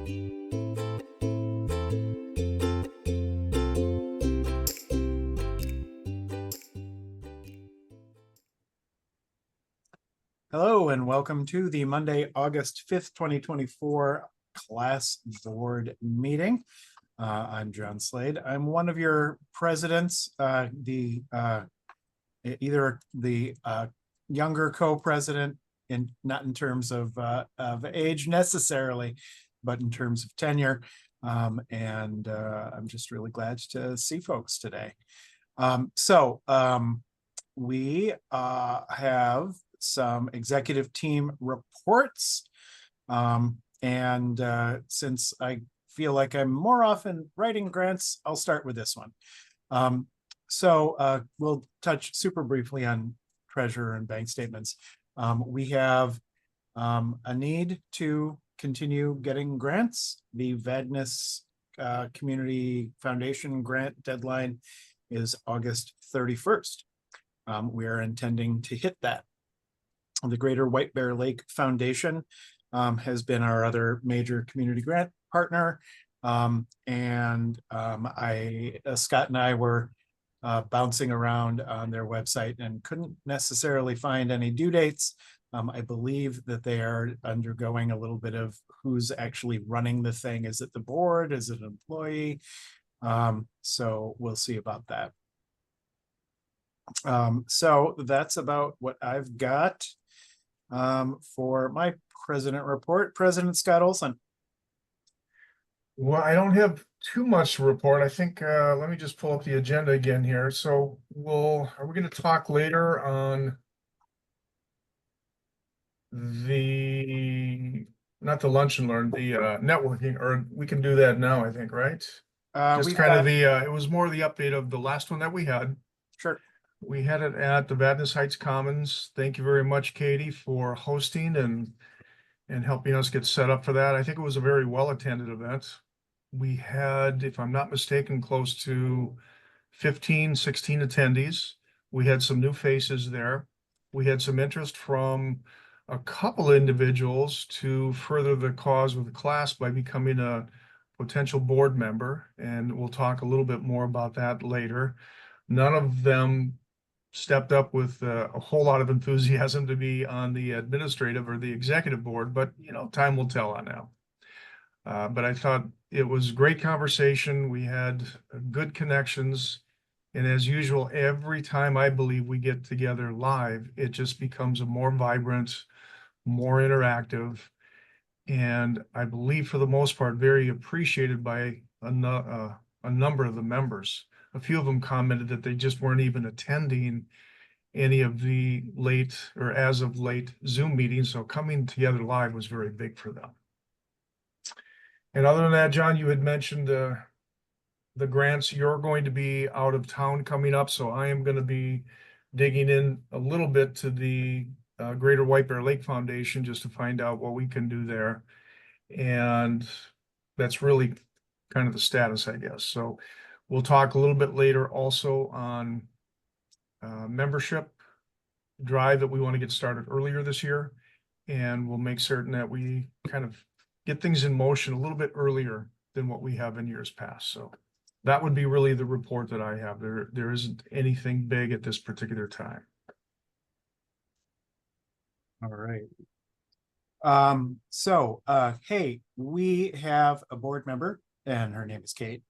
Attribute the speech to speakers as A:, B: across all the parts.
A: Hello and welcome to the Monday, August 5th, 2024 class board meeting. I'm John Slade. I'm one of your presidents, either the younger co-president, not in terms of age necessarily, but in terms of tenure. And I'm just really glad to see folks today. We have some executive team reports. Since I feel like I'm more often writing grants, I'll start with this one. We'll touch super briefly on treasurer and bank statements. We have a need to continue getting grants. The Vadnais Community Foundation grant deadline is August 31st. We are intending to hit that. The Greater White Bear Lake Foundation has been our other major community grant partner. Scott and I were bouncing around on their website and couldn't necessarily find any due dates. I believe that they are undergoing a little bit of who's actually running the thing. Is it the board? Is it an employee? So we'll see about that. So that's about what I've got for my president report. President Scott Olson.
B: Well, I don't have too much to report. I think let me just pull up the agenda again here. So are we going to talk later on not the lunch and learn, the networking, or we can do that now, I think, right? Just kind of it was more the update of the last one that we had.
A: Sure.
B: We had it at the Vadnais Heights Commons. Thank you very much, Katie, for hosting and helping us get set up for that. I think it was a very well-attended event. We had, if I'm not mistaken, close to 15, 16 attendees. We had some new faces there. We had some interest from a couple individuals to further the cause with the class by becoming a potential board member, and we'll talk a little bit more about that later. None of them stepped up with a whole lot of enthusiasm to be on the administrative or the executive board, but time will tell on that. But I thought it was great conversation. We had good connections, and as usual, every time I believe we get together live, it just becomes a more vibrant, more interactive, and I believe for the most part very appreciated by a number of the members. A few of them commented that they just weren't even attending any of the late or as of late Zoom meetings. So coming together live was very big for them. And other than that, John, you had mentioned the grants. You're going to be out of town coming up. So I am going to be digging in a little bit to the Greater White Bear Lake Foundation just to find out what we can do there. And that's really kind of the status, I guess. So we'll talk a little bit later also on membership drive that we want to get started earlier this year. And we'll make certain that we kind of get things in motion a little bit earlier than what we have in years past. So that would be really the report that I have. There isn't anything big at this particular time.
A: All right. Hey, we have a board member and her name is Kate.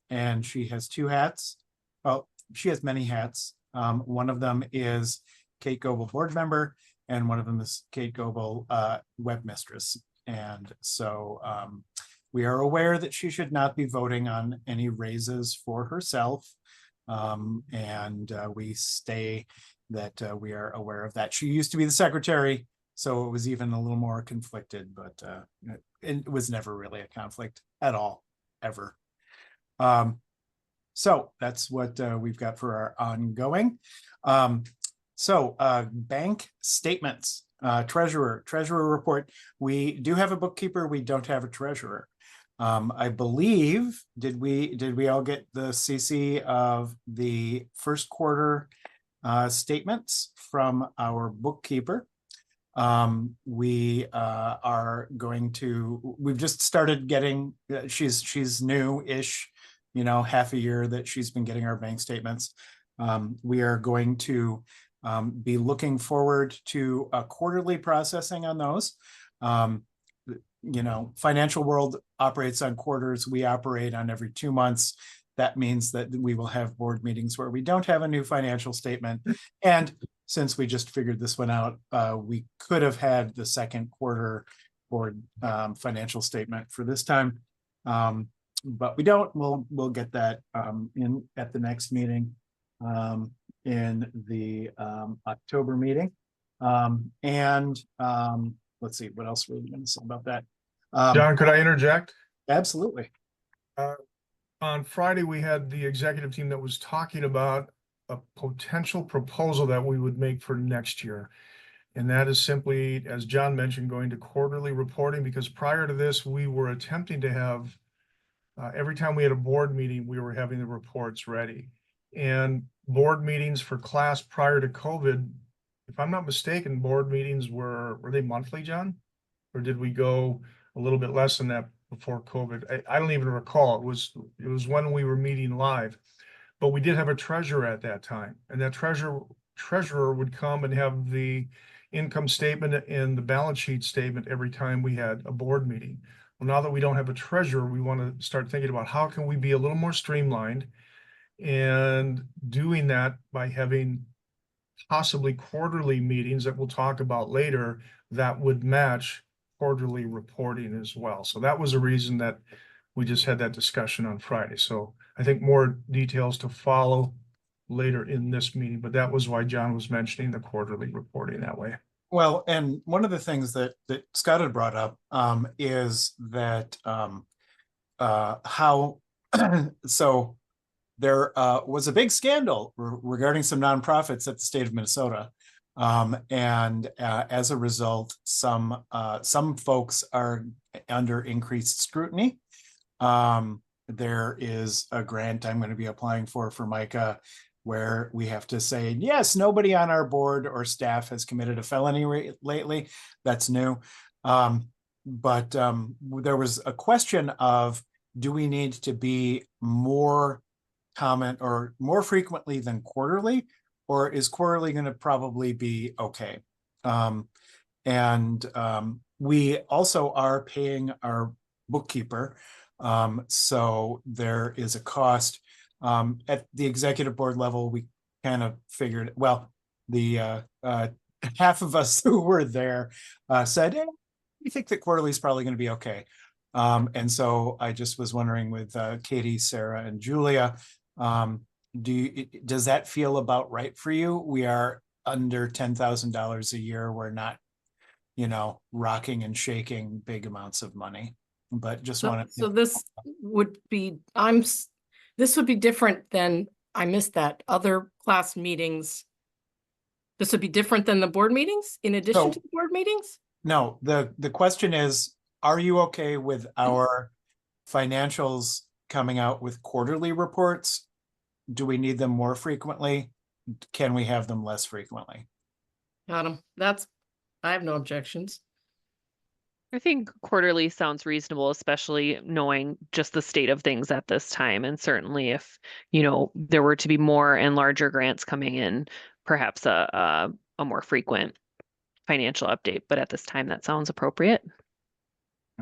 A: And she has two hats. Well, she has many hats. One of them is Kate Goebel board member, and one of them is Kate Goebel webmistress. And so we are aware that she should not be voting on any raises for herself. We stay that we are aware of that. She used to be the secretary, so it was even a little more conflicted, but it was never really a conflict at all, ever. So that's what we've got for our ongoing. Bank statements, treasurer report. We do have a bookkeeper. We don't have a treasurer. I believe, did we all get the CC of the first quarter statements from our bookkeeper? We are going to, we've just started getting, she's new-ish, you know, half a year that she's been getting our bank statements. We are going to be looking forward to a quarterly processing on those. You know, financial world operates on quarters. We operate on every 2 months. That means that we will have board meetings where we don't have a new financial statement. And since we just figured this one out, we could have had the second quarter board financial statement for this time. But we don't. We'll get that in at the next meeting, in the October meeting. Let's see, what else were we going to say about that?
B: John, could I interject?
A: Absolutely.
B: On Friday, we had the executive team that was talking about a potential proposal that we would make for next year. And that is simply, as John mentioned, going to quarterly reporting, because prior to this, we were attempting to have, every time we had a board meeting, we were having the reports ready. And board meetings for class prior to COVID, if I'm not mistaken, board meetings were they monthly, John? Or did we go a little bit less than that before COVID? I don't even recall. It was when we were meeting live, but we did have a treasurer at that time, and that treasurer would come and have the income statement and the balance sheet statement every time we had a board meeting. Well, now that we don't have a treasurer, we want to start thinking about how can we be a little more streamlined, and doing that by having possibly quarterly meetings that we'll talk about later that would match quarterly reporting as well. So that was a reason that we just had that discussion on Friday. So I think more details to follow later in this meeting, but that was why John was mentioning the quarterly reporting that way.
A: Well, and one of the things that Scott had brought up is that how so there was a big scandal regarding some nonprofits at the state of Minnesota. As a result, some folks are under increased scrutiny. There is a grant I'm going to be applying for MICA, where we have to say, yes, nobody on our board or staff has committed a felony lately. That's new. But there was a question of, do we need to be more comment or more frequently than quarterly, or is quarterly going to probably be okay? We also are paying our bookkeeper. So there is a cost at the executive board level. We kind of figured, well, the half of us who were there said, we think that quarterly is probably going to be okay. And so I just was wondering with Katie, Sarah, and Julia, does that feel about right for you? We are under $10,000 a year. We're not, you know, rocking and shaking big amounts of money, but just wanted.
C: So this would be, this would be different than, I missed that, other class meetings. This would be different than the board meetings in addition to the board meetings?
A: No, the question is, are you okay with our financials coming out with quarterly reports? Do we need them more frequently? Can we have them less frequently?
C: Got them. I have no objections.
D: I think quarterly sounds reasonable, especially knowing just the state of things at this time. And certainly if, you know, there were to be more and larger grants coming in, perhaps a more frequent financial update. But at this time, that sounds appropriate.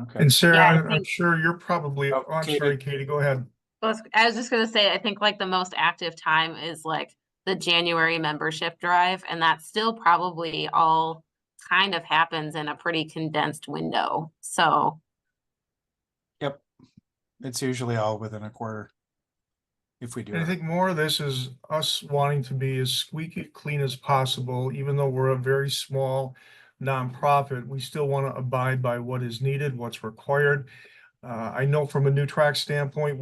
A: Okay.
B: And Sarah,
E: Yeah,
B: I'm sure you're probably, I'm sorry, Katie, go ahead.
E: I was just gonna say, I think like the most active time is like the January membership drive, and that still probably all kind of happens in a pretty condensed window. So.
A: Yep. It's usually all within a quarter. If we do.
B: And I think more of this is us wanting to be as squeaky clean as possible. Even though we're a very small nonprofit, we still want to abide by what is needed, what's required. I know from a New Track standpoint,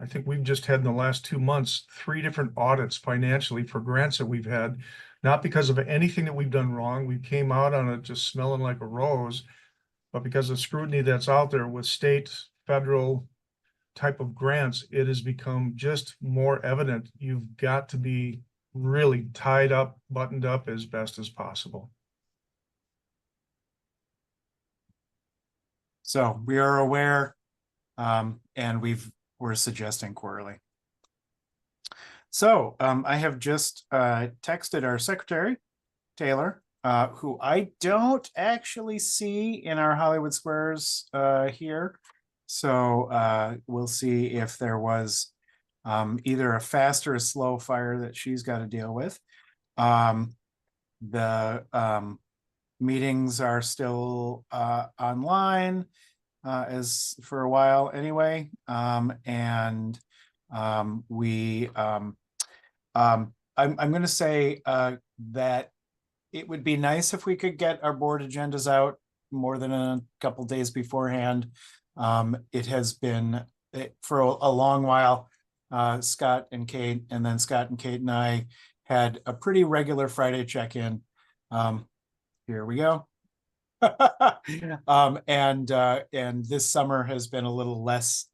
B: I think we've just had in the last 2 months, 3 different audits financially for grants that we've had, not because of anything that we've done wrong. We came out on it just smelling like a rose, but because of scrutiny that's out there with state, federal type of grants, it has become just more evident. You've got to be really tied up, buttoned up as best as possible.
A: So we are aware, and we're suggesting quarterly. So I have just texted our secretary, Taylor, who I don't actually see in our Hollywood Squares here. So we'll see if there was either a fast or a slow fire that she's got to deal with. The meetings are still online as for a while anyway. And we I'm going to say that it would be nice if we could get our board agendas out more than a couple days beforehand. It has been for a long while. Scott and Kate, and then Scott and Kate and I had a pretty regular Friday check-in. Here we go. And this summer has been a little less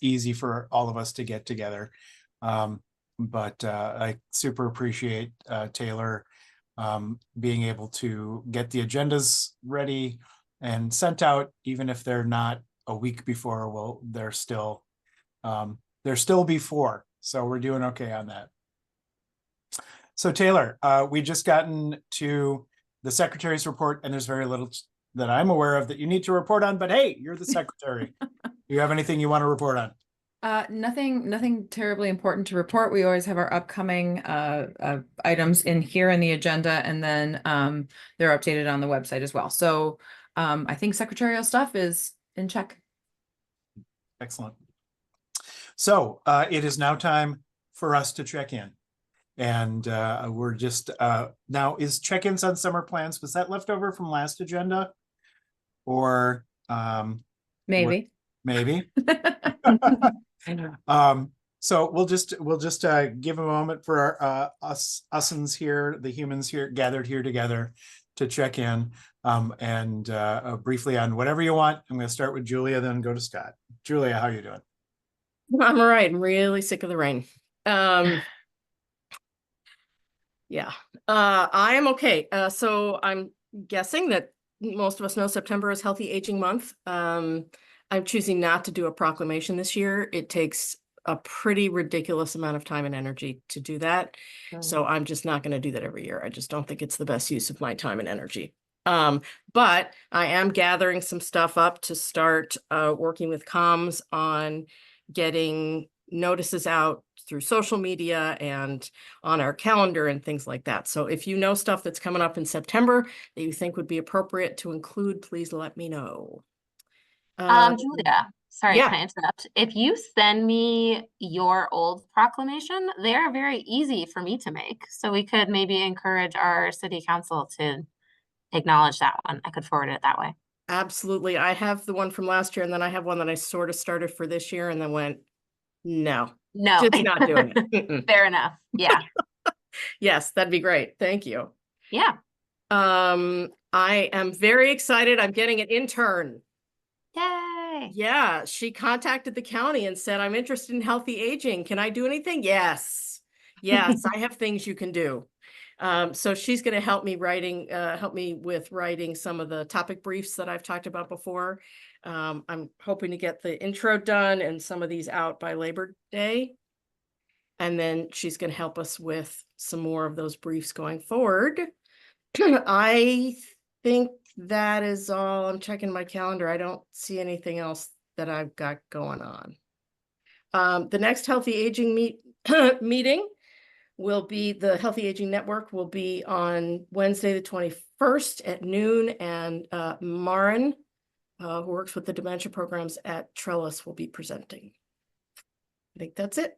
A: easy for all of us to get together. But I super appreciate Taylor being able to get the agendas ready and sent out, even if they're not a week before. Well, they're still before, so we're doing okay on that. So Taylor, we just gotten to the secretary's report, and there's very little that I'm aware of that you need to report on, but hey, you're the secretary. Do you have anything you want to report on?
F: Nothing terribly important to report. We always have our upcoming items in here in the agenda, and then they're updated on the website as well. So I think secretarial stuff is in check.
A: Excellent. So it is now time for us to check in. And we're just now, is check-ins on summer plans, was that left over from last agenda? Or
F: Maybe.
A: maybe. So we'll just give a moment for our usins here, the humans here gathered here together to check in, and briefly on whatever you want. I'm going to start with Julia, then go to Scott. Julia, how are you doing?
C: I'm all right. I'm really sick of the rain. Yeah, I am okay. So I'm guessing that most of us know September is Healthy Aging Month. I'm choosing not to do a proclamation this year. It takes a pretty ridiculous amount of time and energy to do that. So I'm just not going to do that every year. I just don't think it's the best use of my time and energy. But I am gathering some stuff up to start working with comms on getting notices out through social media and on our calendar and things like that. So if you know stuff that's coming up in September that you think would be appropriate to include, please let me know.
E: Julia, sorry
C: yeah.
E: to interrupt. If you send me your old proclamation, they're very easy for me to make. So we could maybe encourage our city council to acknowledge that one. I could forward it that way.
C: Absolutely. I have the one from last year, and then I have one that I sort of started for this year and then went, no, just not doing it.
E: Fair enough. Yeah.
C: Yes, that'd be great. Thank you.
E: Yeah.
C: I am very excited. I'm getting an intern.
E: Yay.
C: Yeah, she contacted the county and said, I'm interested in healthy aging. Can I do anything? Yes. Yes, I have things you can do. So she's going to help me with writing some of the topic briefs that I've talked about before. I'm hoping to get the intro done and some of these out by Labor Day. And then she's going to help us with some more of those briefs going forward. I think that is all. I'm checking my calendar. I don't see anything else that I've got going on. The next Healthy Aging meeting will be, the Healthy Aging Network will be on Wednesday, the 21st at noon. And Maren, who works with the dementia programs at Trellis, will be presenting. I think that's it.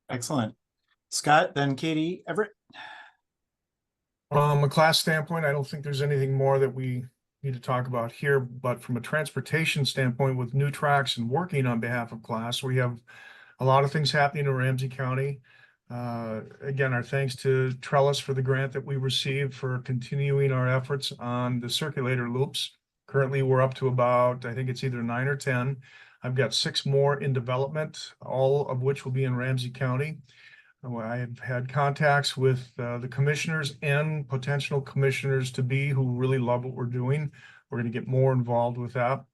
A: Excellent. Scott, then Katie Everett.
B: From a class standpoint, I don't think there's anything more that we need to talk about here, but from a transportation standpoint, with new tracks and working on behalf of class, we have a lot of things happening in Ramsey County. Again, our thanks to Trellis for the grant that we received for continuing our efforts on the circulator loops. Currently, we're up to about, I think it's either 9 or 10. I've got 6 more in development, all of which will be in Ramsey County. I have had contacts with the commissioners and potential commissioners to be who really love what we're doing. We're going to get more involved with that.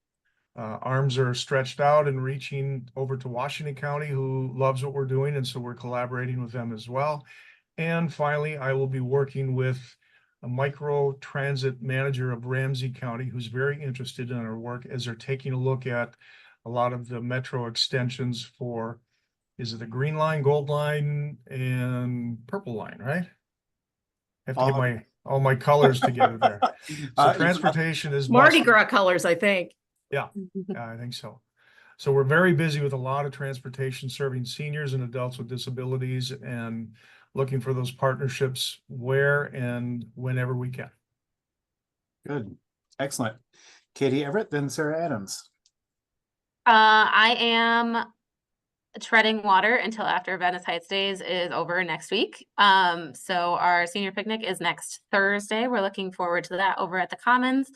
B: Arms are stretched out and reaching over to Washington County, who loves what we're doing, and so we're collaborating with them as well. And finally, I will be working with a micro transit manager of Ramsey County who's very interested in our work as they're taking a look at a lot of the metro extensions for, is it the green line, gold line, and purple line, right? I have to
A: All
B: get
A: of
B: all my colors together there. So transportation is
C: Mardi
B: busted.
C: Gras colors, I think.
B: Yeah, I think so. So we're very busy with a lot of transportation serving seniors and adults with disabilities and looking for those partnerships where and whenever we can.
A: Good, excellent. Katie Everett, then Sarah Adams.
E: I am treading water until after Venice Heights Days is over next week. So our senior picnic is next Thursday. We're looking forward to that over at the Commons.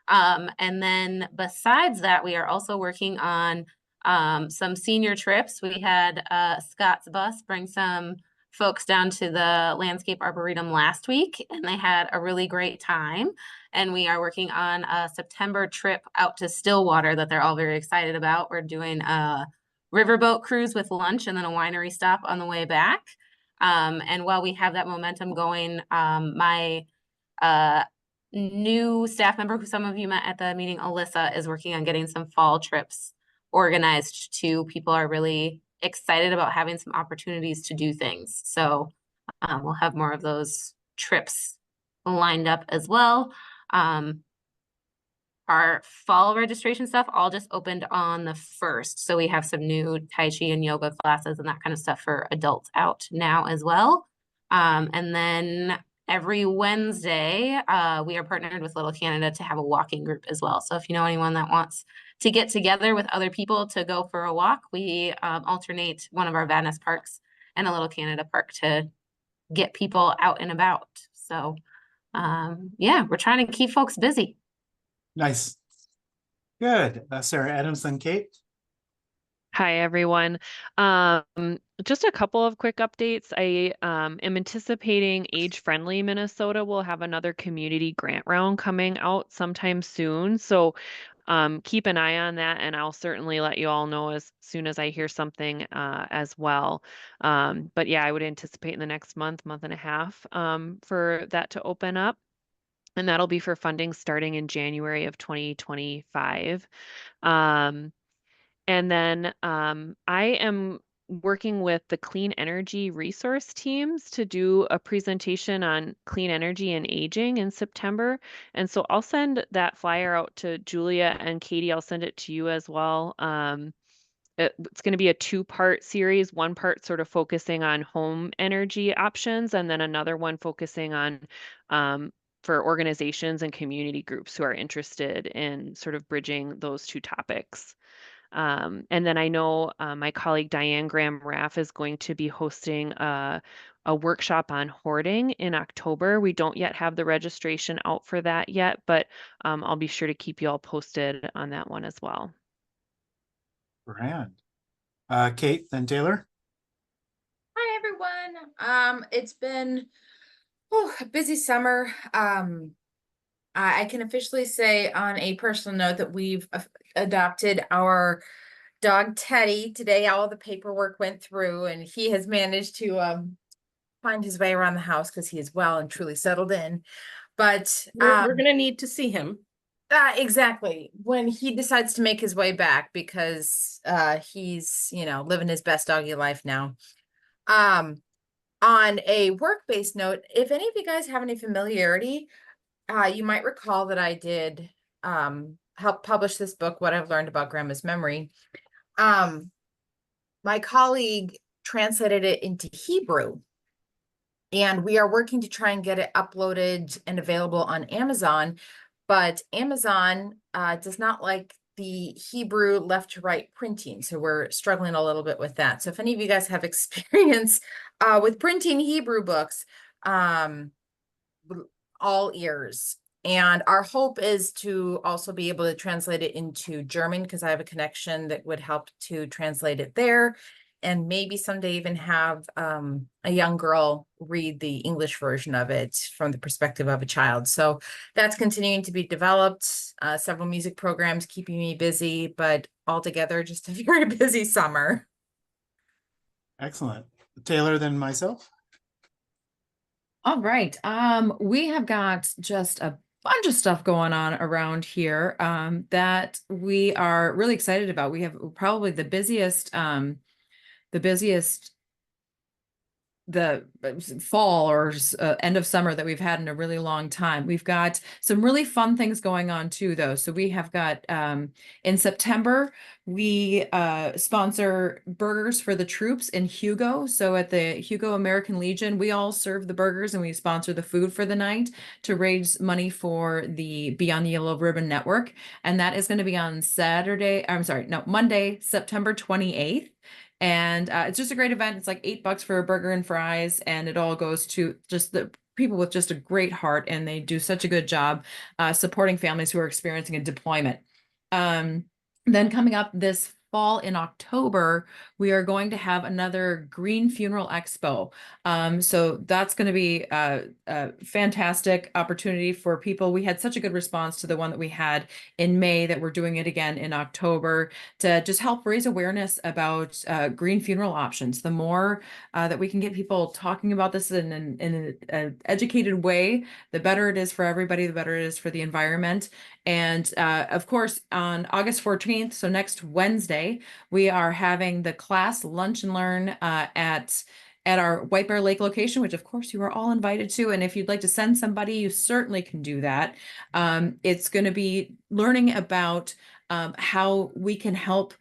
E: And then besides that, we are also working on some senior trips. We had Scott's bus bring some folks down to the Landscape Arboretum last week, and they had a really great time. And we are working on a September trip out to Stillwater that they're all very excited about. We're doing a riverboat cruise with lunch and then a winery stop on the way back. And while we have that momentum going, my new staff member who some of you met at the meeting, Alyssa, is working on getting some fall trips organized too. People are really excited about having some opportunities to do things. So we'll have more of those trips lined up as well. Our fall registration stuff all just opened on the 1st. So we have some new Tai Chi and yoga classes and that kind of stuff for adults out now as well. And then every Wednesday, we are partnered with Little Canada to have a walking group as well. So if you know anyone that wants to get together with other people to go for a walk, we alternate one of our Venice parks and a Little Canada park to get people out and about. So yeah, we're trying to keep folks busy.
A: Nice. Good. Sarah Adams, then Kate.
D: Hi, everyone. Just a couple of quick updates. I am anticipating Age Friendly Minnesota will have another community grant round coming out sometime soon. So keep an eye on that, and I'll certainly let you all know as soon as I hear something as well. But yeah, I would anticipate in the next month and a half for that to open up. And that'll be for funding starting in January of 2025. And then I am working with the clean energy resource teams to do a presentation on clean energy and aging in September. And so I'll send that flyer out to Julia and Katie. I'll send it to you as well. It's going to be a 2-part series, one part sort of focusing on home energy options, and then another one focusing on for organizations and community groups who are interested in sort of bridging those 2 topics. And then I know my colleague Diane Graham Raff is going to be hosting a workshop on hoarding in October. We don't yet have the registration out for that yet, but I'll be sure to keep you all posted on that one as well.
A: Grand. Kate, then Taylor.
F: Hi, everyone. It's been a busy summer. I can officially say on a personal note that we've adopted our dog Teddy. Today, all the paperwork went through and he has managed to find his way around the house because he is well and truly settled in. But
C: We're going to need to see him.
F: Exactly. When he decides to make his way back because he's, living his best doggy life now. On a work-based note, if any of you guys have any familiarity, you might recall that I did help publish this book, What I've Learned About Grandma's Memory. My colleague translated it into Hebrew, and we are working to try and get it uploaded and available on Amazon, but Amazon does not like the Hebrew left to right printing, so we're struggling a little bit with that. So if any of you guys have experience with printing Hebrew books, all ears. And our hope is to also be able to translate it into German because I have a connection that would help to translate it there. and maybe someday even have a young girl read the English version of it from the perspective of a child. So that's continuing to be developed. Several music programs keeping me busy, but altogether just a very busy summer.
A: Excellent. Taylor, then myself.
F: All right. We have got just a bunch of stuff going on around here that we are really excited about. We have probably the busiest fall or end of summer that we've had in a really long time. We've got some really fun things going on too, though. So we have got in September, we sponsor burgers for the troops in Hugo. So at the Hugo American Legion, we all serve the burgers and we sponsor the food for the night to raise money for the Beyond the Yellow Ribbon Network. And that is going to be on Monday, September 28th. And it's just a great event. It's like $8 for a burger and fries, and it all goes to just the people with just a great heart, and they do such a good job supporting families who are experiencing a deployment. Then coming up this fall in October, we are going to have another Green Funeral Expo. So that's going to be a fantastic opportunity for people. We had such a good response to the one that we had in May that we're doing it again in October to just help raise awareness about green funeral options. The more that we can get people talking about this in an educated way, the better it is for everybody, the better it is for the environment. And of course, on August 14th, so next Wednesday, we are having the class lunch and learn at our White Bear Lake location, which of course you are all invited to. And if you'd like to send somebody, you certainly can do that. It's going to be learning about how we can help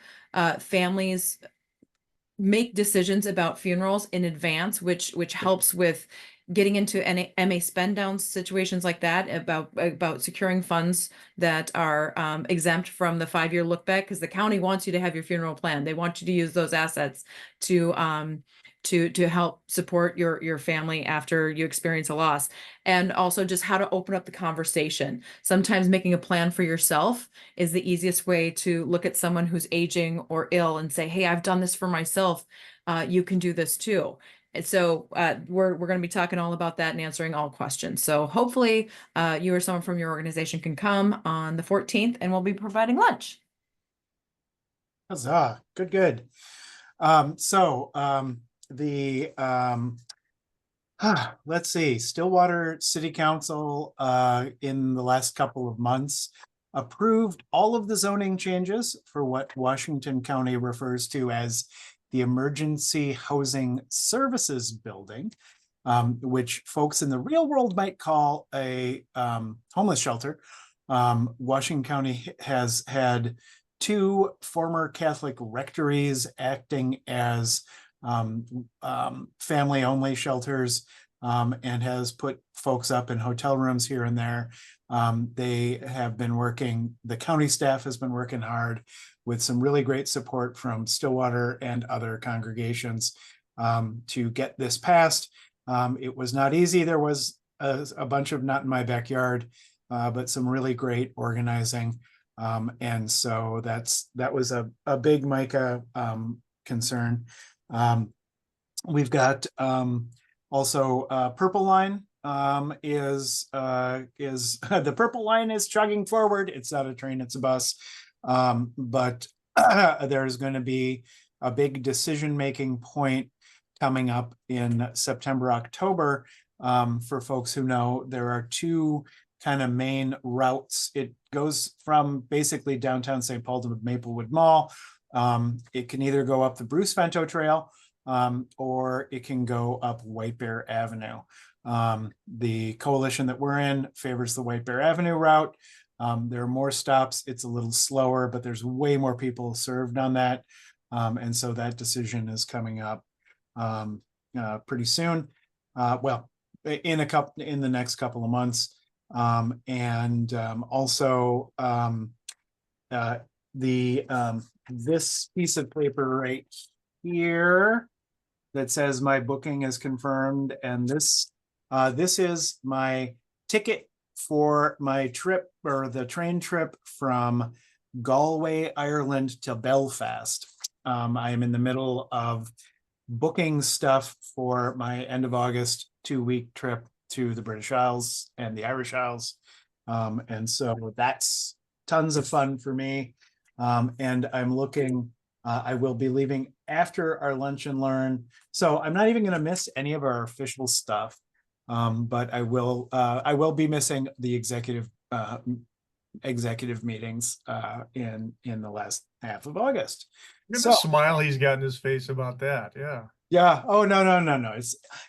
F: families make decisions about funerals in advance, which helps with getting into any MA spend down situations like that, about securing funds that are exempt from the 5-year look back, because the county wants you to have your funeral plan. They want you to use those assets to help support your family after you experience a loss, and also just how to open up the conversation. Sometimes making a plan for yourself is the easiest way to look at someone who's aging or ill and say, hey, I've done this for myself. You can do this too. And so we're going to be talking all about that and answering all questions. So hopefully you or someone from your organization can come on the 14th, and we'll be providing lunch.
A: Huzzah. Good. Let's see, Stillwater City Council in the last couple of months approved all of the zoning changes for what Washington County refers to as the Emergency Housing Services Building, which folks in the real world might call a homeless shelter. Washington County has had 2 former Catholic rectories acting as family-only shelters, and has put folks up in hotel rooms here and there. They have been working, the county staff has been working hard with some really great support from Stillwater and other congregations to get this passed. It was not easy. There was a bunch of not in my backyard, but some really great organizing. And so that was a big MICA concern. We've got also Purple Line is the Purple Line is chugging forward. It's not a train, it's a bus. But there's going to be a big decision-making point coming up in September, October. For folks who know, there are 2 kind of main routes. It goes from basically downtown St. Paul to Maplewood Mall. It can either go up the Bruce Vento Trail or it can go up White Bear Avenue. The coalition that we're in favors the White Bear Avenue route. There are more stops. It's a little slower, but there's way more people served on that. And so that decision is coming up pretty soon. Well, in the next couple of months. Also this piece of paper right here that says my booking is confirmed, and this is my ticket for my trip, or the train trip from Galway, Ireland to Belfast. I am in the middle of booking stuff for my end of August 2-week trip to the British Isles and the Irish Isles. And so that's tons of fun for me. And I'm looking, I will be leaving after our lunch and learn. So I'm not even going to miss any of our official stuff. But I will be missing the executive meetings in the last half of August.
B: Look at
A: So
B: the smile he's got in his face about that. Yeah.
A: yeah. Oh no.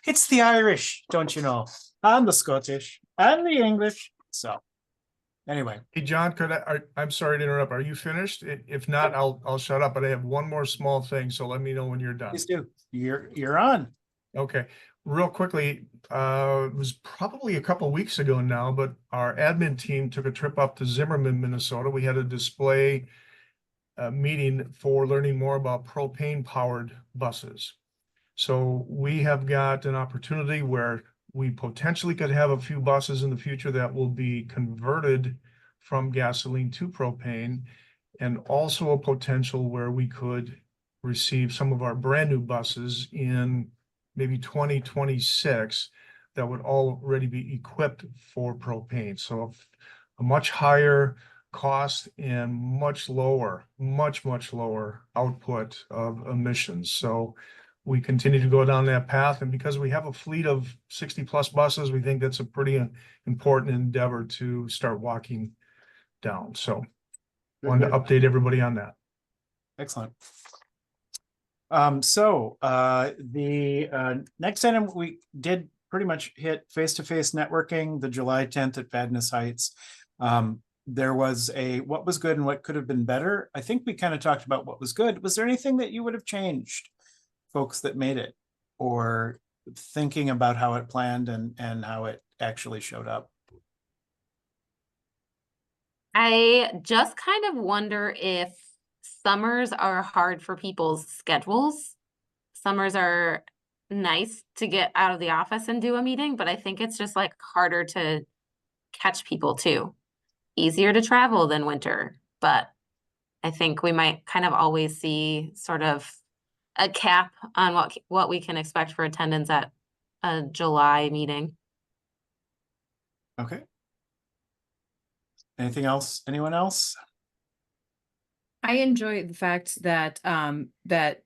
A: It's the Irish, don't you know? And the Scottish and the English. So anyway,
B: Hey, John, I'm sorry to interrupt. Are you finished? If not, I'll shut up, but I have one more small thing, so let me know when you're done.
A: please do. You're on.
B: Okay, real quickly, it was probably a couple weeks ago now, but our admin team took a trip up to Zimmerman, Minnesota. We had a display meeting for learning more about propane-powered buses. So we have got an opportunity where we potentially could have a few buses in the future that will be converted from gasoline to propane, and also a potential where we could receive some of our brand new buses in maybe 2026 that would already be equipped for propane. So a much higher cost and much lower output of emissions. So we continue to go down that path. And because we have a fleet of 60+ buses, we think that's a pretty important endeavor to start walking down. So wanted to update everybody on that.
A: Excellent. So the next item, we did pretty much hit face-to-face networking, the July 10th at Vadnais Heights. There was what was good and what could have been better. I think we kind of talked about what was good. Was there anything that you would have changed, folks that made it, or thinking about how it planned and how it actually showed up?
E: I just kind of wonder if summers are hard for people's schedules. Summers are nice to get out of the office and do a meeting, but I think it's just like harder to catch people too. Easier to travel than winter, but I think we might kind of always see sort of a cap on what we can expect for attendance at a July meeting.
A: Okay. Anything else? Anyone else?
F: I enjoy the fact that that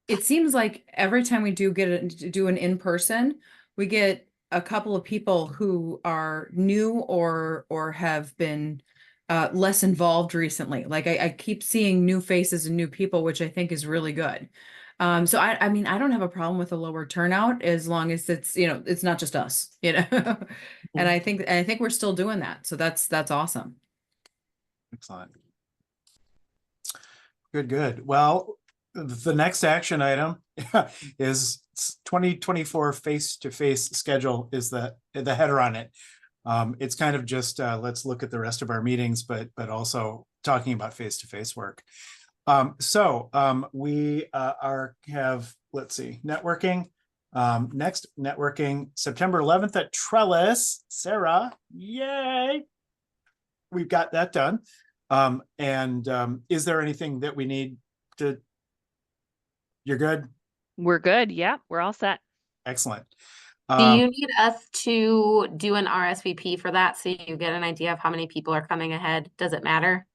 F: it seems like every time we do do an in-person, we get a couple of people who are new or have been less involved recently. Like I keep seeing new faces and new people, which I think is really good. So I mean, I don't have a problem with a lower turnout as long as it's, it's not just us, and I think we're still doing that. So that's awesome.
A: Excellent. Good. Well, the next action item is 2024 face-to-face schedule is the header on it. It's kind of just let's look at the rest of our meetings, but also talking about face-to-face work. So we have, let's see, networking. Next networking, September 11th at Trellis. Sarah, yay! We've got that done. And is there anything that we need to? You're good?
D: We're good. Yeah, we're all set.
A: Excellent.
E: Do you need us to do an RSVP for that so you get an idea of how many people are coming ahead? Does it matter?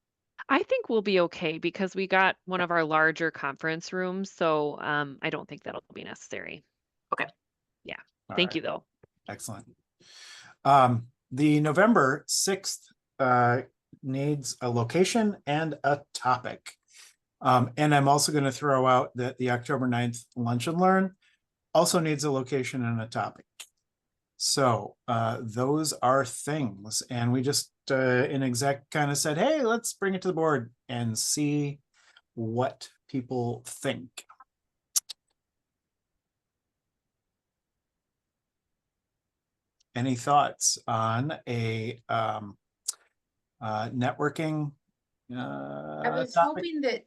D: I think we'll be okay because we got one of our larger conference rooms. So I don't think that'll be necessary.
E: Okay.
D: Yeah.
A: All
D: Thank
A: right.
D: you, though.
A: Excellent. The November 6th needs a location and a topic. And I'm also going to throw out that the October 9th Lunch and Learn also needs a location and a topic. So those are things. And we just in exec kind of said, hey, let's bring it to the board and see what people think. Any thoughts on a networking
G: I was
A: topic?
G: hoping that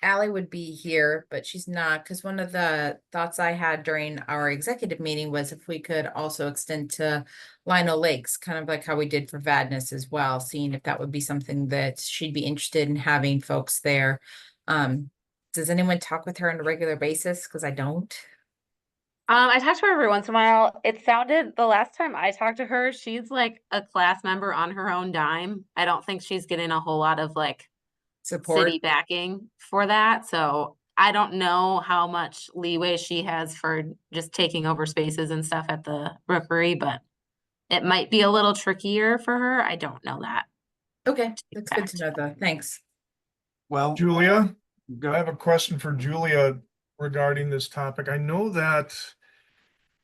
G: Allie would be here, but she's not, because one of the thoughts I had during our executive meeting was if we could also extend to Lino Lakes, kind of like how we did for Vadnais as well, seeing if that would be something that she'd be interested in having folks there. Does anyone talk with her on a regular basis? Cause I don't.
E: I talk to her every once in a while. It sounded the last time I talked to her, she's like a class member on her own dime. I don't think she's getting a whole lot of like
G: Support.
E: city backing for that. So I don't know how much leeway she has for just taking over spaces and stuff at the rookery, but it might be a little trickier for her. I don't know that.
G: Okay, that's good to know
E: fact.
G: though. Thanks.
A: Well,
B: Julia,
A: go
B: I have a question for Julia regarding this topic. I know that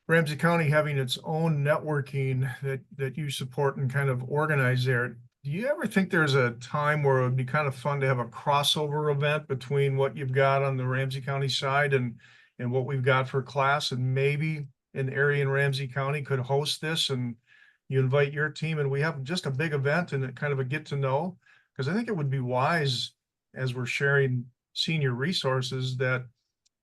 B: Ramsey County having its own networking that you support and kind of organize there. Do you ever think there's a time where it would be kind of fun to have a crossover event between what you've got on the Ramsey County side and what we've got for class, and maybe an area in Ramsey County could host this and you invite your team and we have just a big event and a kind of a get to know? Because I think it would be wise as we're sharing senior resources that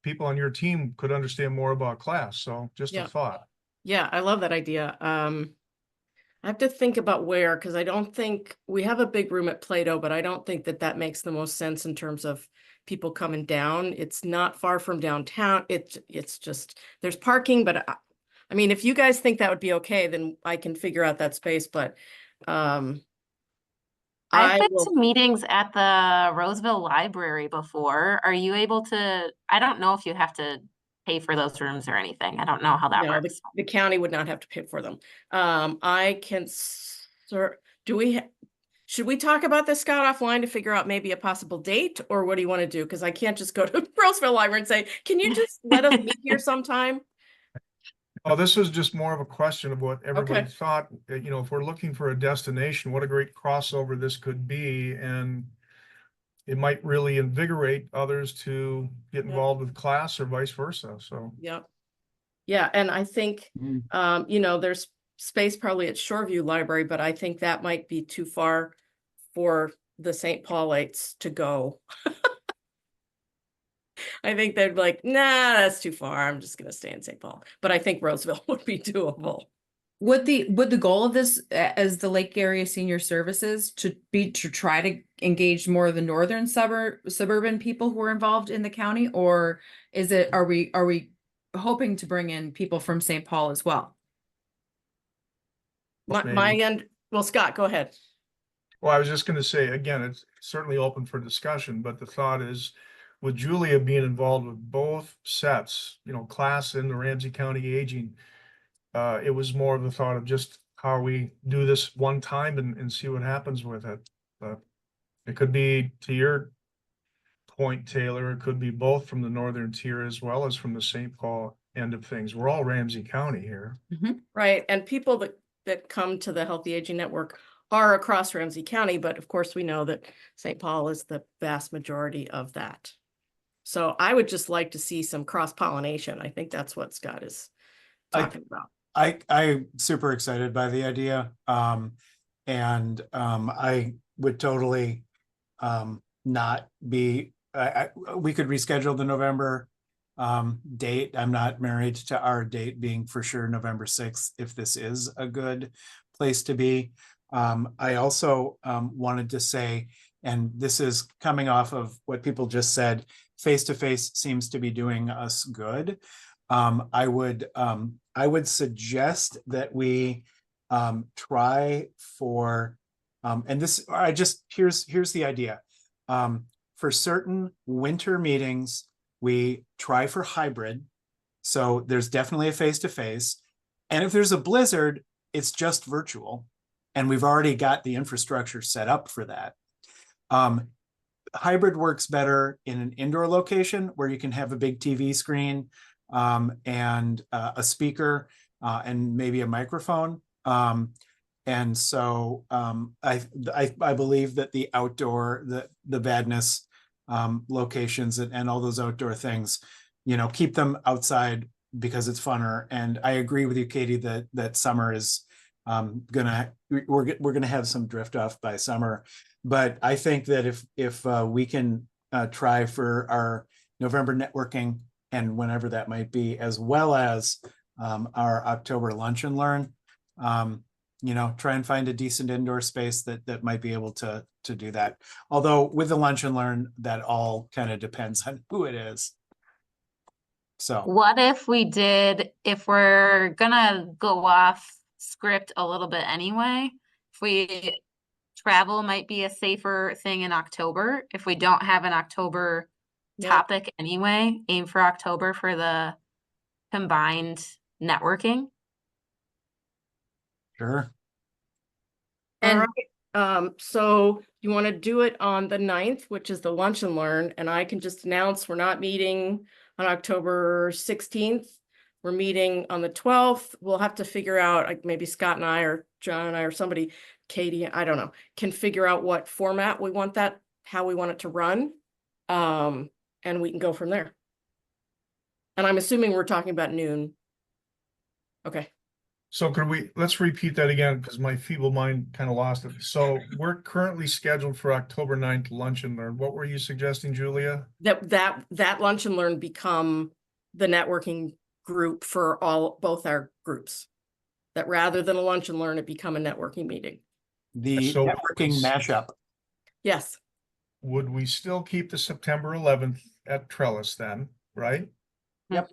B: people on your team could understand more about class. So just
C: Yeah.
B: a thought.
C: Yeah, I love that idea. I have to think about where, because I don't think we have a big room at Plato, but I don't think that that makes the most sense in terms of people coming down. It's not far from downtown. It's just, there's parking, but I mean, if you guys think that would be okay, then I can figure out that space, but
E: I've
C: I
E: been
C: will,
E: to meetings at the Roseville Library before. Are you able to, I don't know if you have to pay for those rooms or anything. I don't know how that
C: no,
E: works.
C: the county would not have to pay for them. I can, do we, should we talk about this, Scott, offline to figure out maybe a possible date, or what do you want to do? Because I can't just go to Roseville Library and say, can you just let us meet here sometime?
B: Oh, this was just more of a question of what everybody
C: Okay.
B: thought. You know, if we're looking for a destination, what a great crossover this could be. And it might really invigorate others to get
C: Yep.
B: involved with class or vice versa. So
C: Yep. Yeah, and I think,
A: Mm.
C: you know, there's space probably at Shoreview Library, but I think that might be too far for the St. Paulites to go. I think they'd be like, nah, that's too far. I'm just gonna stay in St. Paul. But I think Roseville would be doable.
F: Would the goal of this as the Lake Area Senior Services to be to try to engage more of the northern suburban people who are involved in the county, or is it, are we hoping to bring in people from St. Paul as well?
C: My
B: maybe.
C: end, well, Scott, go ahead.
B: Well, I was just gonna say, again, it's certainly open for discussion, but the thought is with Julia being involved with both sets, you know, class and the Ramsey County Aging, it was more of the thought of just how we do this one time and see what happens with it. But it could be, to your point, Taylor, it could be both from the northern tier as well as from the St. Paul end of things. We're all Ramsey County here.
C: Right, and people that come to the Healthy Aging Network are across Ramsey County, but of course we know that St. Paul is the vast majority of that. So I would just like to see some cross-pollination. I think that's what Scott is talking about.
A: I'm super excited by the idea. And I would totally not be, we could reschedule the November date. I'm not married to our date being for sure November 6th, if this is a good place to be. I also wanted to say, and this is coming off of what people just said, face-to-face seems to be doing us good. I would suggest that we try for, and this, here's the idea. For certain winter meetings, we try for hybrid. So there's definitely a face-to-face. And if there's a blizzard, it's just virtual. And we've already got the infrastructure set up for that. Hybrid works better in an indoor location where you can have a big TV screen and a speaker and maybe a microphone. And so I believe that the outdoor, the Vadnais locations and all those outdoor things, you know, keep them outside because it's funner. And I agree with you, Katie, that summer is we're gonna have some drift off by summer. But I think that if we can try for our November networking and whenever that might be, as well as our October lunch and learn, you know, try and find a decent indoor space that might be able to do that. Although with the lunch and learn, that all kind of depends on who it is. So,
E: What if if we're gonna go off script a little bit anyway, travel might be a safer thing in October. If we don't have an October
C: Yeah.
E: topic anyway, aim for October for the combined networking.
A: sure.
C: All
G: And-
C: right, so you want to do it on the 9th, which is the lunch and learn, and I can just announce we're not meeting on October 16th. We're meeting on the 12th. We'll have to figure out, like maybe Scott and I or John and I or somebody, Katie, I don't know, can figure out what format we want that, how we want it to run. And we can go from there. And I'm assuming we're talking about noon. Okay.
B: So let's repeat that again, because my feeble mind kind of lost it. So we're currently scheduled for October 9th lunch and learn. What were you suggesting, Julia?
C: That lunch and learn become the networking group for both our groups. That rather than a lunch and learn, it become a networking meeting.
A: The
B: So-
A: networking mashup.
C: Yes,
B: Would we still keep the September 11th at Trellis then, right?
A: Yep.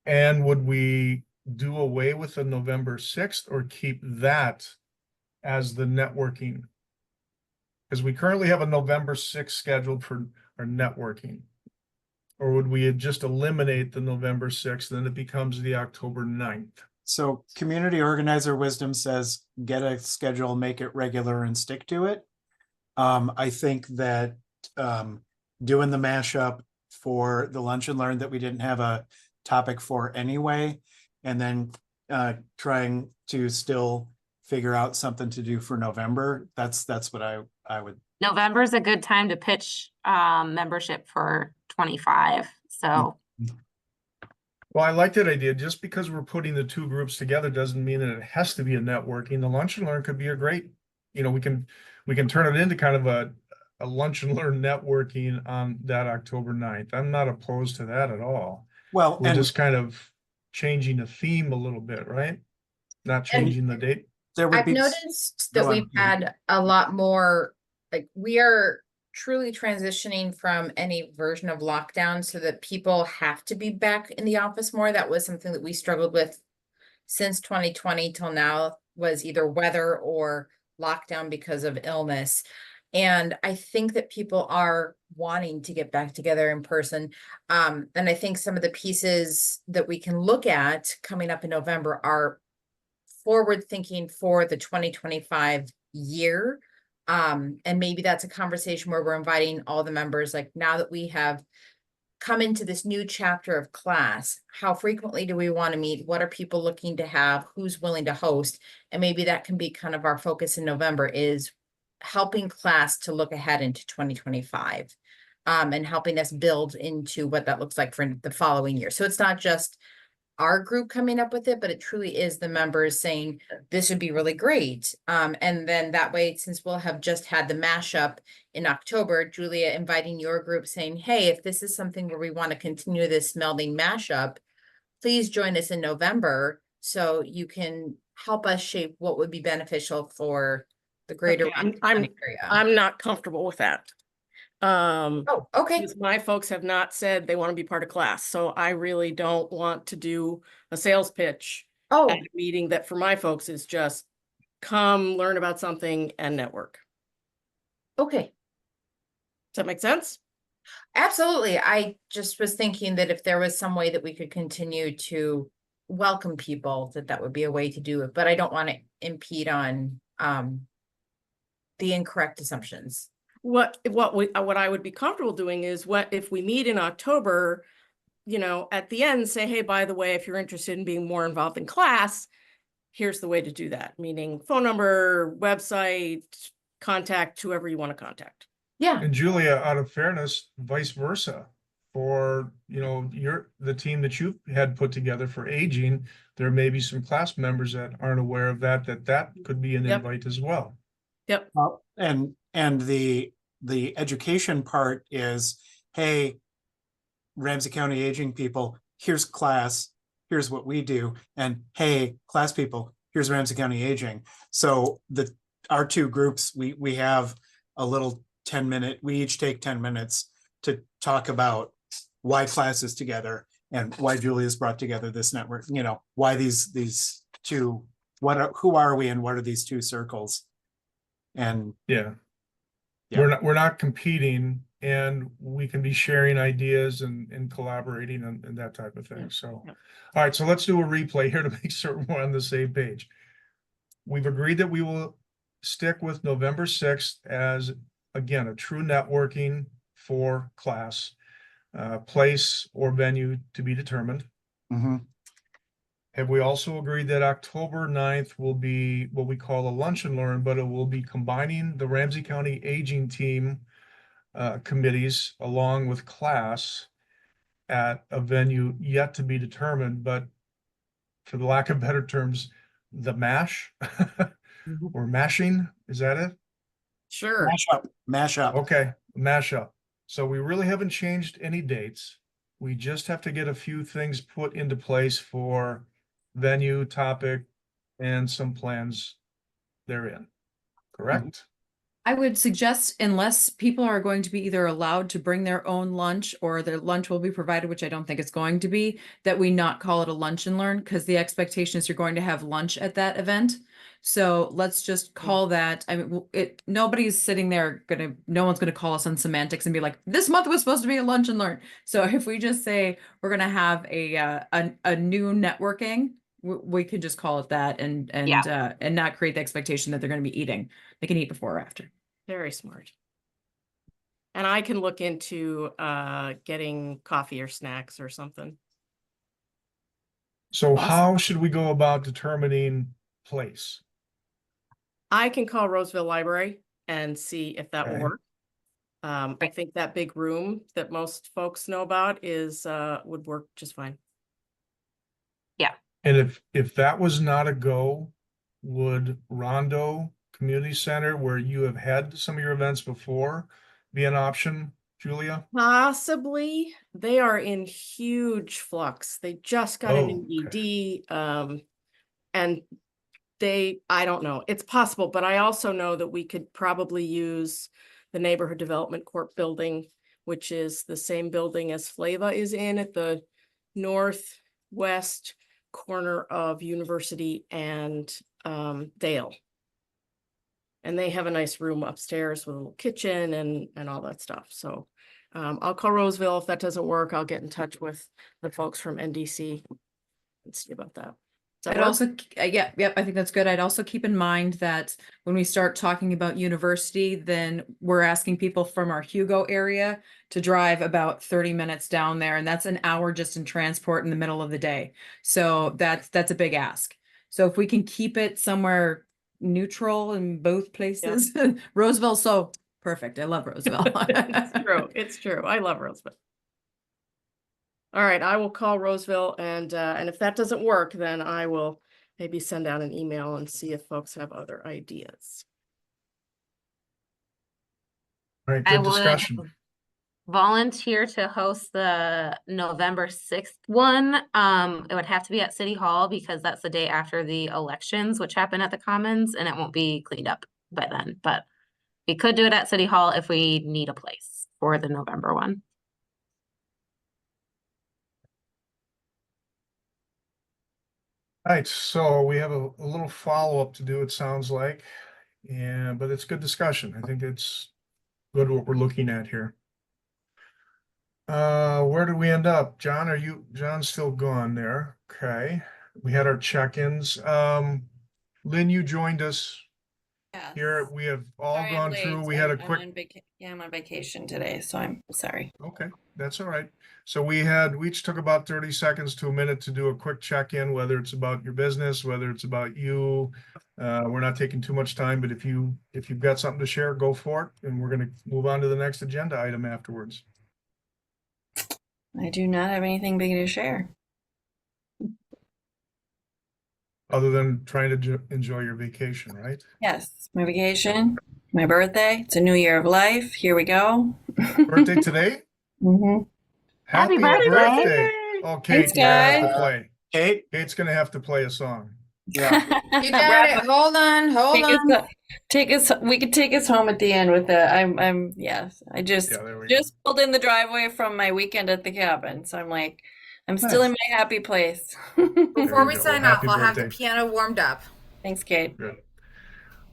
B: And would we do away with the November 6th or keep that as the networking? Because we currently have a November 6th scheduled for our networking. Or would we just eliminate the November 6th, then it becomes the October 9th?
A: So community organizer wisdom says, get a schedule, make it regular and stick to it. I think that doing the mashup for the lunch and learn that we didn't have a topic for anyway, and then trying to still figure out something to do for November. That's what I would.
E: November is a good time to pitch membership for 25. So
B: Well, I like that idea. Just because we're putting the two groups together doesn't mean that it has to be a networking. The lunch and learn could be a great, you know, we can turn it into kind of a lunch and learn networking on that October 9th. I'm not opposed to that at all.
A: Well,
B: We're
A: and
B: just kind of changing the theme a little bit, right? Not changing the date.
A: there would
G: I've
A: be.
G: noticed that
A: Go on,
G: we've
A: Katie.
G: had a lot more, like, we are truly transitioning from any version of lockdown so that people have to be back in the office more. That was something that we struggled with since 2020 till now, was either weather or lockdown because of illness. And I think that people are wanting to get back together in person. And I think some of the pieces that we can look at coming up in November are forward thinking for the 2025 year. And maybe that's a conversation where we're inviting all the members, like, now that we have come into this new chapter of class, how frequently do we want to meet? What are people looking to have? Who's willing to host? And maybe that can be kind of our focus in November, is helping class to look ahead into 2025. And helping us build into what that looks like for the following year. So it's not just our group coming up with it, but it truly is the members saying, this would be really great. And then that way, since we'll have just had the mashup in October, Julia, inviting your group saying, hey, if this is something where we want to continue this melding mashup, please join us in November so you can help us shape what would be beneficial for the greater
C: Okay,
G: Ramsey
C: I'm-
G: County area.
C: I'm not comfortable with that.
G: Oh, okay.
C: Because my folks have not said they want to be part of class, so I really don't want to do a sales pitch
G: Oh,
C: at a meeting that for my folks is just come learn about something and network.
G: okay.
C: Does that make sense?
G: Absolutely. I just was thinking that if there was some way that we could continue to welcome people, that would be a way to do it, but I don't want to impede on the incorrect assumptions.
C: What I would be comfortable doing is, what if we meet in October, you know, at the end, say, hey, by the way, if you're interested in being more involved in class, here's the way to do that, meaning phone number, website, contact whoever you want to contact.
G: Yeah,
B: And Julia, out of fairness, vice versa. For, you know, the team that you had put together for aging, there may be some class members that aren't aware of that could be an
C: Yep.
B: invite as well.
C: Yep.
A: Well, and the education part is, hey, Ramsey County aging people, here's class, here's what we do, and hey, class people, here's Ramsey County Aging. So our two groups, we have a little 10-minute, we each take 10 minutes to talk about why class is together and why Julia's brought together this network, why these two, who are we and what are these two circles? And
B: Yeah.
A: Yeah.
B: We're not competing, and we can be sharing ideas and collaborating and that type of thing. So,
C: Yep.
B: all right, so let's do a replay here to make sure we're on the same page. We've agreed that we will stick with November 6th as, again, a true networking for class, place or venue to be determined.
A: Mhm.
B: Have we also agreed that October 9th will be what we call a lunch and learn, but it will be combining the Ramsey County Aging Team committees along with class at a venue yet to be determined, but for the lack of better terms, the MASH or mashing, is that it?
C: Sure.
A: Mash up.
B: Okay, mashup. So we really haven't changed any dates. We just have to get a few things put into place for venue, topic, and some plans therein. Correct?
F: I would suggest, unless people are going to be either allowed to bring their own lunch or their lunch will be provided, which I don't think it's going to be, that we not call it a lunch and learn, because the expectation is you're going to have lunch at that event. So let's just call that, I mean, nobody's sitting there no one's gonna call us on semantics and be like, this month was supposed to be a lunch and learn. So if we just say we're gonna have a new networking, we could just call it that and not create the expectation that they're gonna be eating. They can eat before or after.
C: Very smart. And I can look into getting coffee or snacks or something.
B: So
F: Awesome.
B: how should we go about determining place?
C: I can call Roseville Library and see if that will
B: Okay.
C: work. I think that big room that most folks know about would work just fine.
B: And if that was not a go, would Rondo Community Center, where you have had some of your events before, be an option, Julia?
C: Possibly. They are in huge flux. They just got a new
B: Oh, okay.
C: ED. And I don't know, it's possible, but I also know that we could probably use the Neighborhood Development Corp building, which is the same building as Flava is in at the northwest corner of University and Dale. And they have a nice room upstairs with a little kitchen and all that stuff. So I'll call Roseville. If that doesn't work, I'll get in touch with the folks from NDC and see about that.
F: I'd also, yep, I think that's good. I'd also keep in mind that when we start talking about university, then we're asking people from our Hugo area to drive about 30 minutes down there, and that's an hour just in transport in the middle of the day. So that's a big ask. So if we can keep it somewhere neutral in both places, Roseville, so perfect. I love Roseville.
C: It's true. I love Roseville. All right, I will call Roseville and if that doesn't work, then I will maybe send out an email and see if folks have other ideas.
B: All right,
E: I
B: good
E: would
B: discussion.
E: volunteer to host the November 6th one. It would have to be at City Hall because that's the day after the elections, which happen at the Commons, and it won't be cleaned up by then. But we could do it at City Hall if we need a place for the November one.
B: All right, so we have a little follow-up to do, it sounds like. But it's good discussion. I think it's good what we're looking at here. Where did we end up? John's still gone there. Okay. We had our check-ins. Lynn, you joined us here. We have all
H: Sorry I'm
B: gone
H: late.
B: through. We had a
H: I'm
B: quick,
H: I'm on vacation today, so I'm sorry.
B: okay, that's all right. So we each took about 30 seconds to a minute to do a quick check-in, whether it's about your business, whether it's about you. We're not taking too much time, but if you've got something to share, go for it. And we're gonna move on to the next agenda item afterwards.
H: I do not have anything big to share.
B: Other than trying to enjoy your vacation, right?
H: Yes, my vacation, my birthday. It's a new year of life. Here we go.
B: Birthday today?
H: Mm-hmm.
B: Happy
E: birthday!
B: birthday! Oh, Kate,
H: Thanks,
B: you're gonna have to
H: guys.
B: play.
A: Kate,
B: Kate's gonna have to play a song.
A: Yeah.
G: You got it. Hold on, hold
H: Take us,
G: on.
H: take us, we could take us home at the end with it. Yes, I
B: Yeah, there we go.
H: just pulled in the driveway from my weekend at the cabin. So I'm like, I'm still in my happy place.
G: Before
B: you
G: we
B: go.
G: sign
B: Happy
G: off, I'll have the
B: birthday.
G: piano warmed up.
H: Thanks, Kate.
B: Good.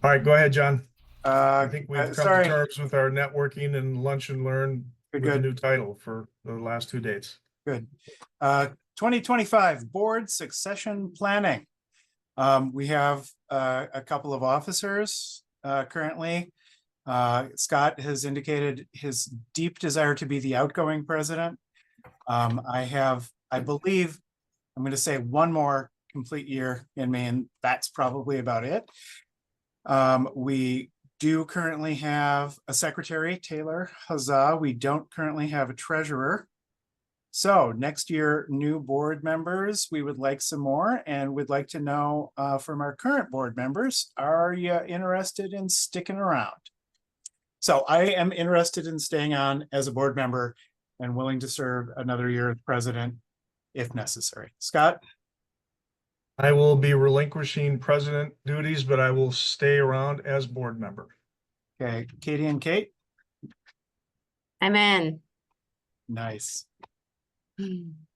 B: All right, go ahead, John. I think we've come
A: Sorry.
B: to terms with our networking and lunch and learn
A: Good,
B: with the
A: good.
B: new title for the last 2 dates.
A: Good. 2025 Board Succession Planning. We have a couple of officers currently. Scott has indicated his deep desire to be the outgoing president. I believe, I'm going to say one more complete year in me, and that's probably about it. We do currently have a secretary, Taylor Huzzah. We don't currently have a treasurer. So next year, new board members, we would like some more, and we'd like to know from our current board members, are you interested in sticking around? So I am interested in staying on as a board member and willing to serve another year as president if necessary. Scott?
B: I will be relinquishing president duties, but I will stay around as board member.
A: Okay, Katie and Kate?
E: I'm in.
A: Nice.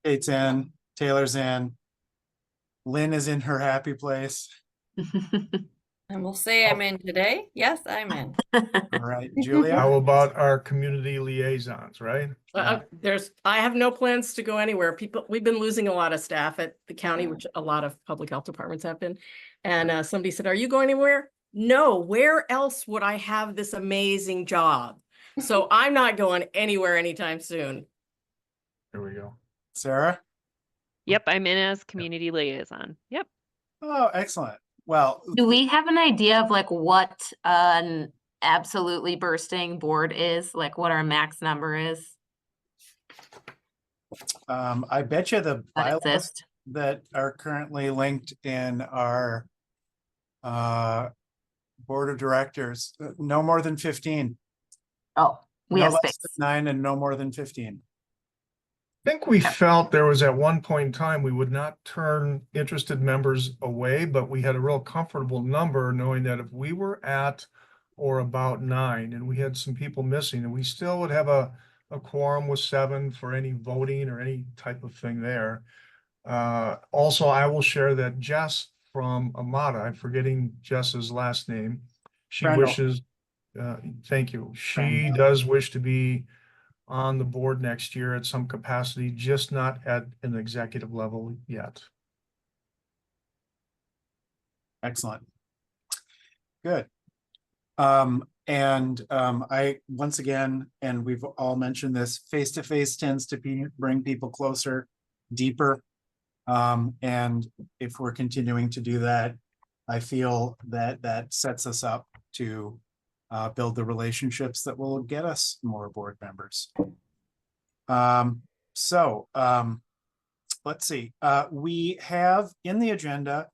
A: Kate's in, Taylor's in. Lynn is in her happy place.
H: And we'll say I'm in today. Yes, I'm in.
A: All right, Julia?
B: How about our community liaisons, right?
C: I have no plans to go anywhere. We've been losing a lot of staff at the county, which a lot of public health departments have been. And somebody said, are you going anywhere? No, where else would I have this amazing job? So I'm not going anywhere anytime soon.
B: There we go.
A: Sarah?
D: Yep, I'm in as community liaison. Yep.
A: Oh, excellent. Well,
E: Do we have an idea of like what an absolutely bursting board is? Like what our max number is
A: I bet you the
E: that
A: bylaws
E: exist?
A: that are currently linked in our board of directors, no more than 15.
E: Oh, we
A: No
E: have
A: less
E: space.
A: than 9 and no more than 15.
B: I think we felt there was at one point in time, we would not turn interested members away, but we had a real comfortable number knowing that if we were at or about 9 and we had some people missing, and we still would have a quorum with 7 for any voting or any type of thing there. Also, I will share that Jess from Amada, I'm forgetting Jess's last name. She
A: Crandall.
B: wishes, thank you. She
A: Crandall.
B: does wish to be on the board next year at some capacity, just not at an executive level yet.
A: Excellent. Good. I, once again, and we've all mentioned this, face-to-face tends to bring people closer, deeper. And if we're continuing to do that, I feel that that sets us up to build the relationships that will get us more board members. Let's see, we have in the agenda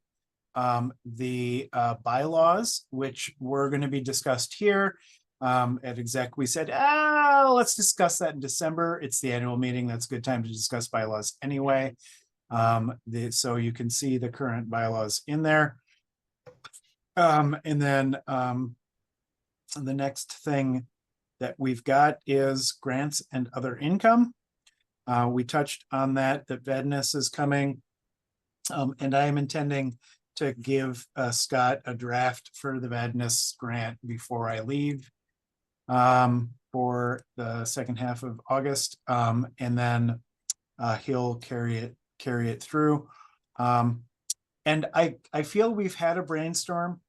A: the bylaws, which were going to be discussed here at exec. We said, let's discuss that in December. It's the annual meeting. That's a good time to discuss bylaws anyway. So you can see the current bylaws in there. And then the next thing that we've got is grants and other income. We touched on that VEDNIS is coming. And I am intending to give Scott a draft for the VEDNIS grant before I leave for the second half of August. And then he'll carry it through. And I feel we've had a brainstorm,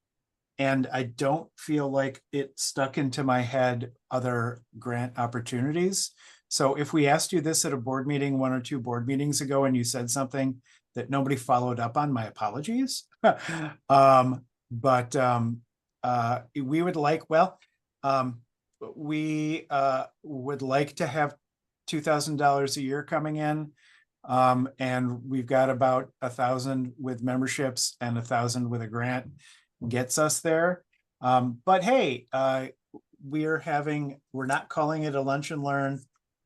A: and I don't feel like it stuck into my head other grant opportunities. So if we asked you this at a board meeting 1 or 2 board meetings ago and you said something that nobody followed up on, my apologies. We would like, we would like to have $2,000 a year coming in. And we've got about 1,000 with memberships and 1,000 with a grant gets us there. But hey, we're not calling it a lunch and learn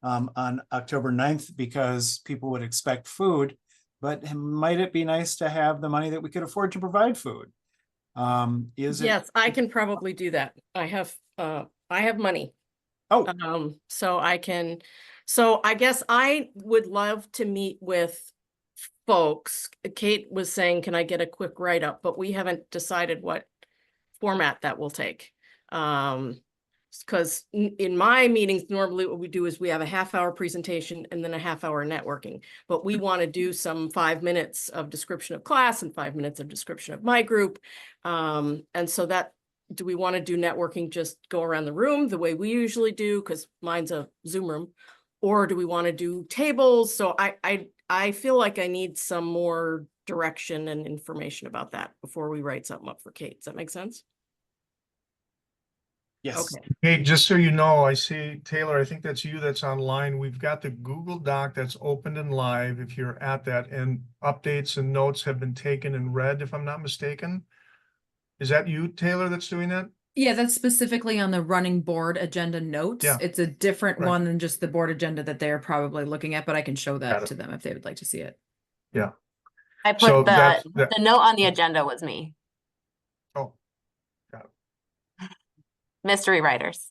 A: on October 9th because people would expect food, but might it be nice to have the money that we could afford to provide food? Is it?
C: Yes, I can probably do that. I have money.
A: Oh,
C: So I guess I would love to meet with folks. Kate was saying, can I get a quick write-up? But we haven't decided what format that will take. Because in my meetings, normally what we do is we have a half-hour presentation and then a half-hour networking. But we want to do some 5 minutes of description of class and 5 minutes of description of my group. And so do we want to do networking, just go around the room the way we usually do? Because mine's a Zoom room. Or do we want to do tables? So I feel like I need some more direction and information about that before we write something up for Kate. Does that make sense?
A: yes.
C: Okay.
B: Hey, just so you know, I see, Taylor, I think that's you that's online. We've got the Google Doc that's opened and live if you're at that, and updates and notes have been taken and read, if I'm not mistaken. Is that you, Taylor, that's doing that?
F: Yeah, that's specifically on the running board agenda notes.
B: Yeah.
F: It's a different
B: Right.
F: one than just the board agenda that they're probably looking at, but I can show
B: Got
F: that
B: it.
F: to them if they would like to see it.
B: Yeah.
E: I put
B: So
E: the
B: that-
E: note on the agenda was me,
B: Oh.
E: mystery writers.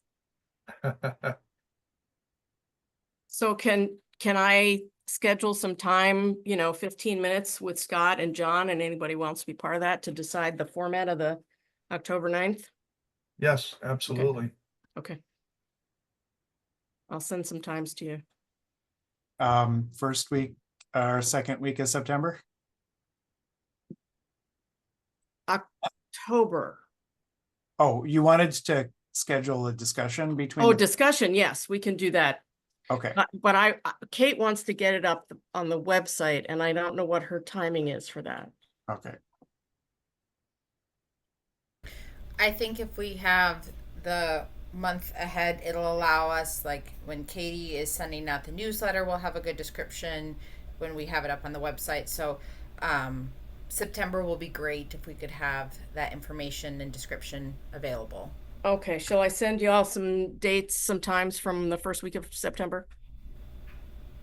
C: So can I schedule some time, 15 minutes with Scott and John and anybody who wants to be part of that to decide the format of the October 9th?
B: Yes, absolutely.
C: Okay. I'll send some times to you.
A: First week or second week of September?
C: October.
A: Oh, you wanted to schedule a discussion between?
C: Oh,
A: the-
C: discussion. Yes, we can do that.
A: Okay,
C: But Kate wants to get it up on the website and I don't know what her timing is for that.
A: okay.
G: I think if we have the month ahead, it'll allow us, like when Katie is sending out the newsletter, we'll have a good description when we have it up on the website. So September will be great if we could have that information and description available.
C: Okay, shall I send you all some dates, some times from the first week of September?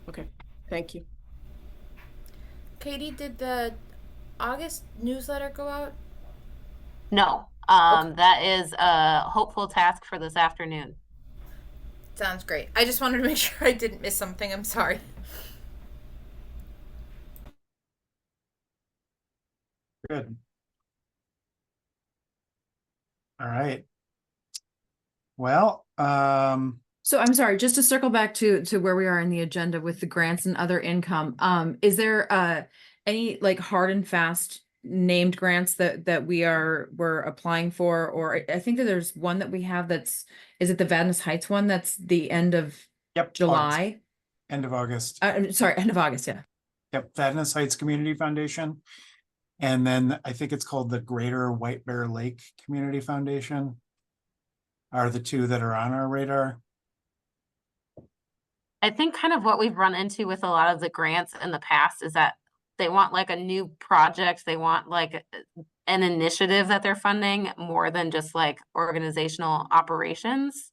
C: Okay, thank you.
G: Katie, did the August newsletter go out?
E: No, that is a hopeful task for this afternoon.
G: Sounds great. I just wanted to make sure I didn't miss something. I'm sorry.
A: Good. All right. Well,
F: So I'm sorry, just to circle back to where we are in the agenda with the grants and other income, is there any like hard and fast named grants that we're applying for? Or I think that there's one that we have is it the Vadnais Heights one that's the end of
A: yep. August.
F: July?
A: End of August.
F: I'm sorry, end of August, yeah.
A: Yep, Vadnais Heights Community Foundation. And then I think it's called the Greater White Bear Lake Community Foundation are the two that are on our radar.
E: I think kind of what we've run into with a lot of the grants in the past is that they want like a new project, they want like an initiative that they're funding more than just like organizational operations.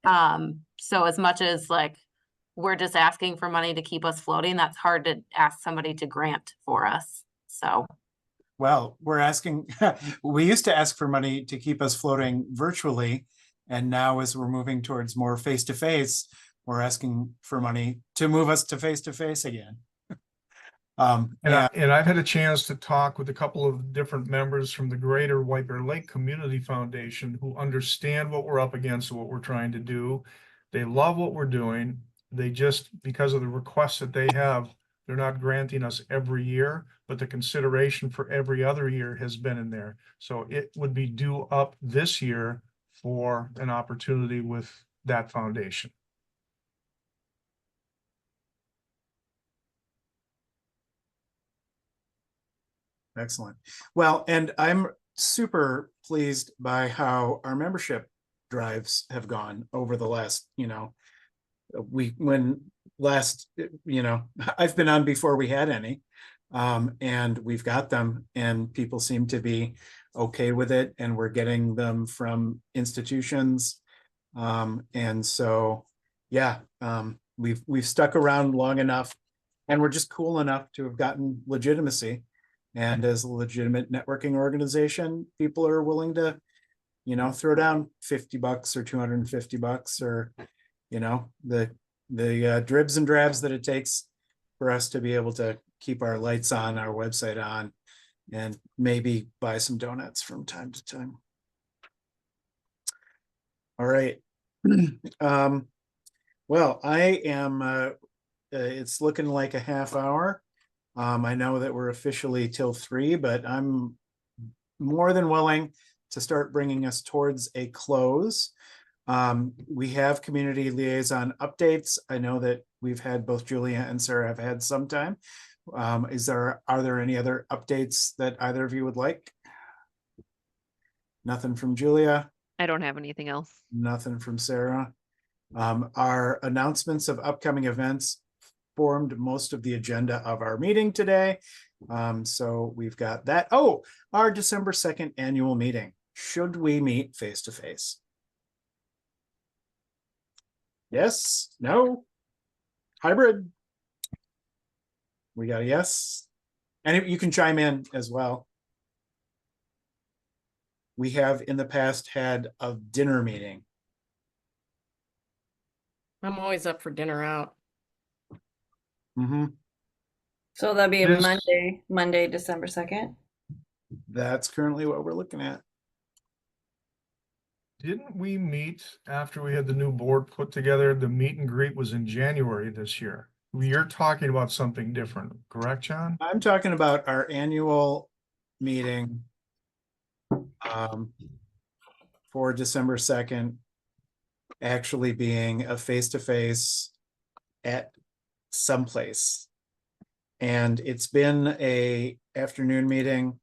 E: So as much as like we're just asking for money to keep us floating, that's hard to ask somebody to grant for us. So
A: Well, we're asking, we used to ask for money to keep us floating virtually. And now as we're moving towards more face-to-face, we're asking for money to move us to face-to-face again.
B: And I've had a chance to talk with a couple of different members from the Greater White Bear Lake Community Foundation who understand what we're up against and what we're trying to do. They love what we're doing. They just, because of the requests that they have, they're not granting us every year, but the consideration for every other year has been in there. So it would be due up this year for an opportunity with that foundation.
A: Excellent. Well, and I'm super pleased by how our membership drives have gone over the last, I've been on before we had any. And we've got them and people seem to be okay with it and we're getting them from institutions. And so, yeah, we've stuck around long enough And we're just cool enough to have gotten legitimacy. And as a legitimate networking organization, people are willing to, throw down $50 or $250 or, the dribs and drabs that it takes for us to be able to keep our lights on, our website on, and maybe buy some donuts from time to time. All right. Well, I am, it's looking like a half hour. I know that we're officially till 3, but I'm more than willing to start bringing us towards a close. We have community liaison updates. I know that we've had both Julia and Sarah have had some time. Are there any other updates that either of you would like? Nothing from Julia,
D: I don't have anything else.
A: nothing from Sarah. Our announcements of upcoming events formed most of the agenda of our meeting today. So we've got that. Oh, our December 2nd annual meeting. Should we meet face to face? Yes, no, hybrid? We got a yes. And you can chime in as well. We have in the past had a dinner meeting.
C: I'm always up for dinner out.
H: So that'll be
B: Yes.
H: Monday, December 2nd.
A: That's currently what we're looking at.
B: Didn't we meet after we had the new board put together? The meet and greet was in January this year. You're talking about something different, correct, John?
A: I'm talking about our annual meeting for December 2nd actually being a face-to-face at someplace. And it's been a afternoon meeting.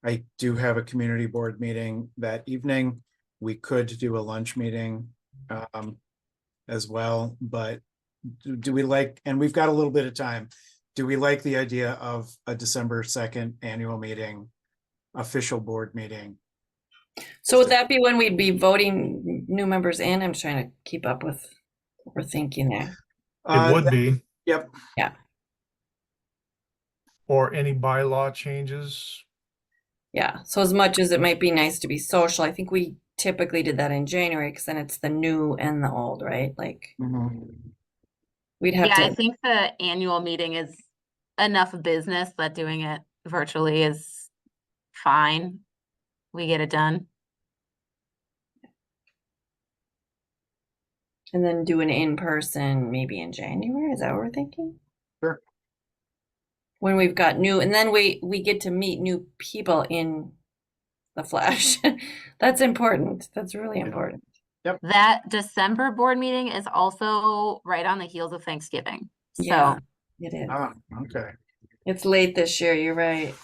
A: I do have a community board meeting that evening. We could do a lunch meeting as well, but do we like, and we've got a little bit of time, do we like the idea of a December 2nd annual meeting, official board meeting?
H: So would that be when we'd be voting new members in? I'm trying to keep up with what we're thinking there.
B: It would be.
A: Yep.
H: Yeah.
B: Or any bylaw changes.
H: Yeah. So as much as it might be nice to be social, I think we typically did that in January because then it's the new and the old, right? Like we'd have
E: Yeah, I
H: to.
E: think the annual meeting is enough business that doing it virtually is fine. We get it done.
H: And then do an in-person maybe in January. Is that what we're thinking?
A: Sure.
H: When we've got new, and then we get to meet new people in the flesh. That's important. That's really important.
E: That December board meeting is also right on the heels of Thanksgiving.
H: Yeah,
E: So
H: it is.
A: Okay.
H: It's late this year. You're right.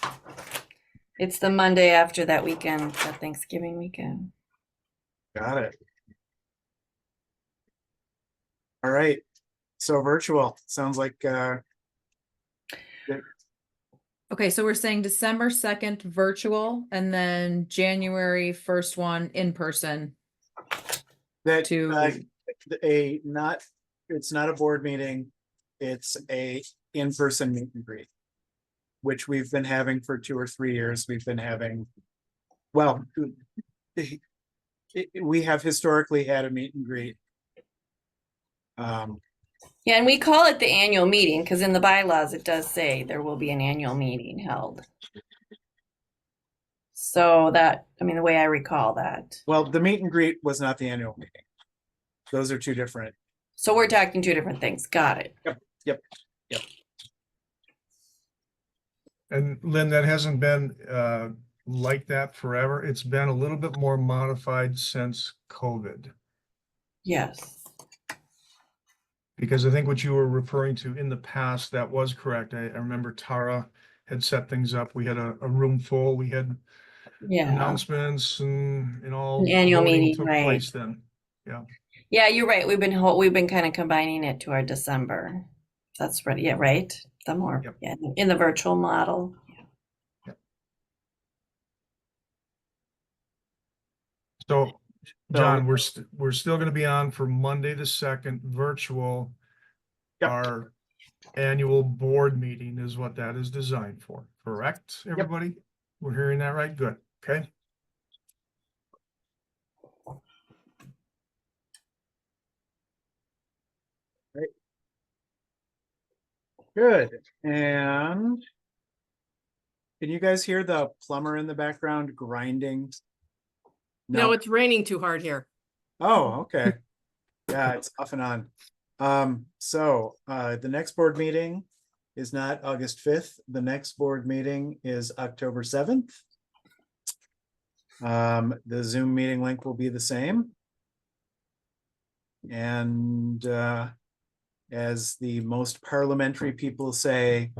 H: It's the Monday after that weekend, that Thanksgiving weekend.
A: Got it. All right. So virtual sounds like
F: Okay, so we're saying December 2nd virtual and then January 1st one in person.
A: that
F: To-
A: it's not a board meeting, it's a in-person meet and greet, which we've been having for 2 or 3 years. We've been having, well, we have historically had a meet and greet.
H: Yeah, and we call it the annual meeting because in the bylaws it does say there will be an annual meeting held. So that, I mean, the way I recall that.
A: Well, the meet and greet was not the annual meeting. Those are two different.
H: So we're talking two different things. Got it.
A: Yep.
B: And Lynn, that hasn't been like that forever. It's been a little bit more modified since COVID.
H: Yes.
B: Because I think what you were referring to in the past, that was correct. I remember Tara had set things up. We had a room full. We had
H: Yeah.
B: announcements and all.
H: An annual
B: voting
H: meeting,
B: took
H: right.
B: place then.
H: Yeah, you're right. We've been kind of combining it to our December. That's right. Yeah, right. The more,
B: Yep.
H: yeah, in the virtual model.
B: So, John, we're still going to be on for Monday the 2nd virtual.
A: Yep.
B: Our annual board meeting is what that is designed for, correct, everybody? We're hearing that right? Good, okay.
A: Good. And can you guys hear the plumber in the background grinding?
C: No, it's raining too hard here.
A: Oh, okay. Yeah, it's off and on. So the next board meeting is not August 5th. The next board meeting is October 7th. The Zoom meeting link will be the same. And as the most parliamentary people say,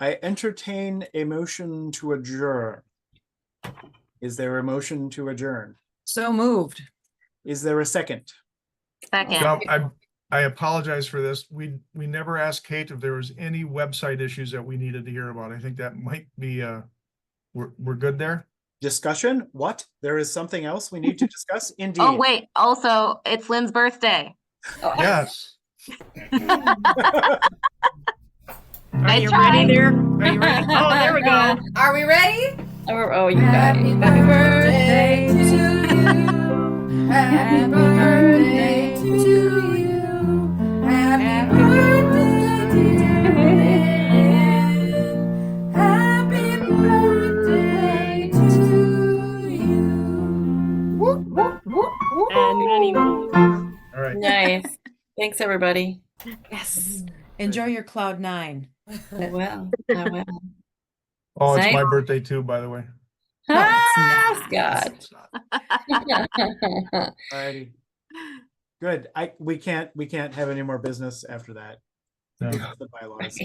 A: I entertain a motion to adjourn. Is there a motion to adjourn?
F: So moved.
A: Is there a second?
E: Second.
B: Now, I apologize for this. We never asked Kate if there was any website issues that we needed to hear about. I think that might be, we're good there?
A: Discussion? What? There is something else we need to discuss? Indeed.
E: Oh, wait, also, it's Lynn's birthday.
B: Yes.
C: Are
E: I
C: you
E: tried.
C: ready there? Are you ready? Oh, there we go.
G: Are we ready?
H: Oh, you got it.
F: Happy birthday to you. Happy birthday to you. Happy birthday, dear Lynn. Happy birthday to you.
C: And many more.
B: All right.
H: Nice. Thanks, everybody.
F: Yes. Enjoy your cloud 9.
H: I will. I will.
B: Oh, it's
H: Thank-
B: my birthday too, by the way.
H: Ah, Scott.
B: It's not.
A: Alrighty. Good. We can't have any more business after that.
B: No.
A: Because the bylaws.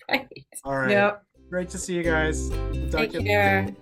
H: Right.
A: All right.
F: Yep.
A: Great to see you guys. We'll talk
H: Take
A: to you
H: care.